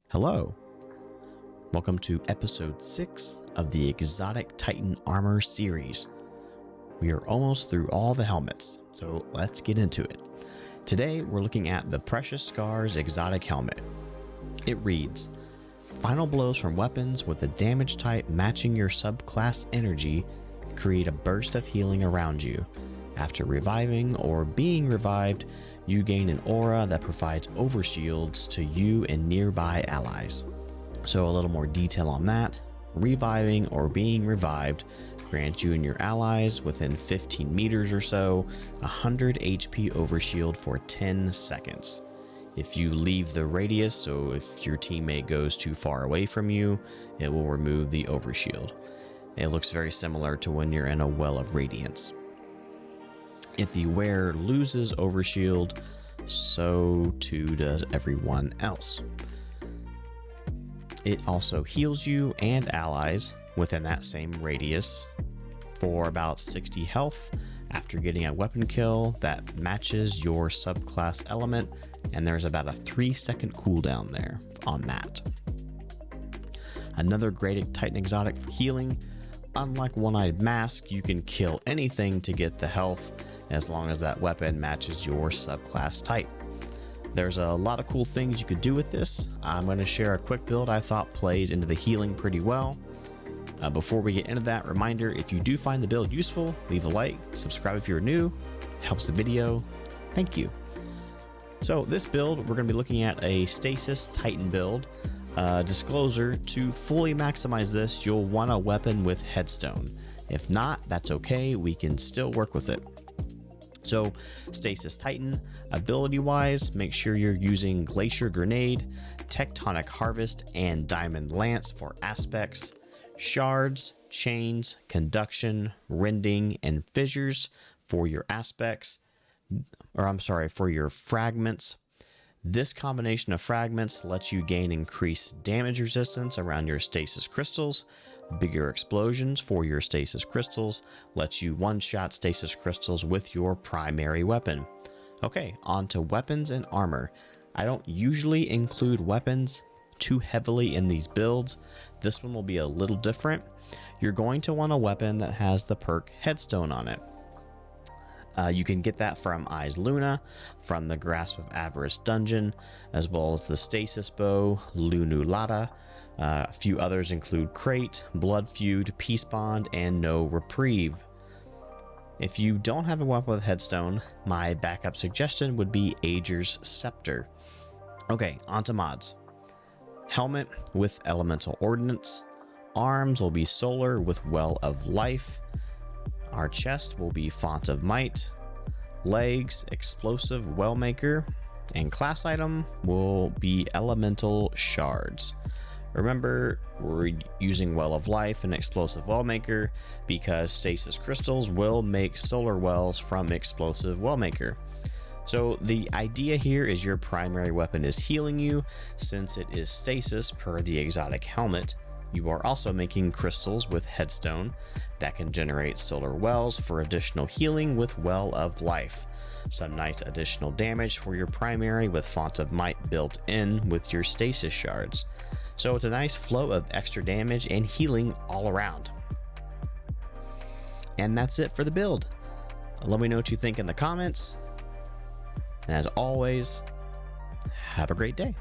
Hello. Welcome to episode 6 of the Exotic Titan Armor series. We are almost through all the helmets, so let's get into it. Today we're looking at the Precious Scars Exotic Helmet. It reads, final blows from weapons with a damage type matching your subclass energy create a burst of healing around you. After reviving or being revived, you gain an aura that provides overshields to you and nearby allies. So a little more detail on that. Reviving or being revived grants you and your allies within 15 meters or so 100 HP overshield for 10 seconds. If you leave the radius, so if your teammate goes too far away from you, it will remove the overshield. It looks very similar to when you're in a well of radiance. If the wearer loses overshield, so too does everyone else. It also heals you and allies within that same radius for about 60 health after getting a weapon kill that matches your subclass element, and there's about a 3-second cooldown there on that. Another great Titan exotic for healing. Unlike One-Eyed Mask, you can kill anything to get the health as long as that weapon matches your subclass type. There's a lot of cool things you could do with this. I'm going to share a quick build I thought plays into the healing pretty well. Before we get into that, reminder, if you do find the build useful, leave a like, subscribe if you're new, it helps the video. Thank you. So this build, we're going to be looking at a Stasis Titan build. Disclosure, to fully maximize this, you'll want a weapon with headstone. If not, that's okay, we can still work with it. So Stasis Titan, ability wise, make sure you're using Glacier Grenade, Tectonic Harvest, and Diamond Lance for aspects, shards, chains, conduction, rending, and fissures for your aspects, for your fragments. This combination of fragments lets you gain increased damage resistance around your stasis crystals. Bigger explosions for your stasis crystals lets you one-shot stasis crystals with your primary weapon. Okay, on to weapons and armor. I don't usually include weapons too heavily in these builds. This one will be a little different. You're going to want a weapon that has the perk Headstone on it. You can get that from Eyes Luna, from the Grasp of Avarice dungeon, as well as the Stasis Bow, Lunulata. A few others include Crate, Blood Feud, Peace Bond, and No Reprieve. If you don't have a weapon with Headstone, my backup suggestion would be Ager's Scepter. Okay, onto mods. Helmet with Elemental Ordnance. Arms will be Solar with Well of Life. Our chest will be Font of Might. Legs, Explosive Wellmaker. And class item will be Elemental Shards. Remember, we're using Well of Life and Explosive Wellmaker because Stasis Crystals will make Solar Wells from Explosive Wellmaker. So the idea here is your primary weapon is healing you, since it is Stasis per the exotic helmet. You are also making crystals with Headstone that can generate Solar Wells for additional healing with Well of Life. Some nice additional damage for your primary with Font of Might built in with your Stasis Shards. So it's a nice flow of extra damage and healing all around. And that's it for the build. Let me know what you think in the comments. And as always, have a great day.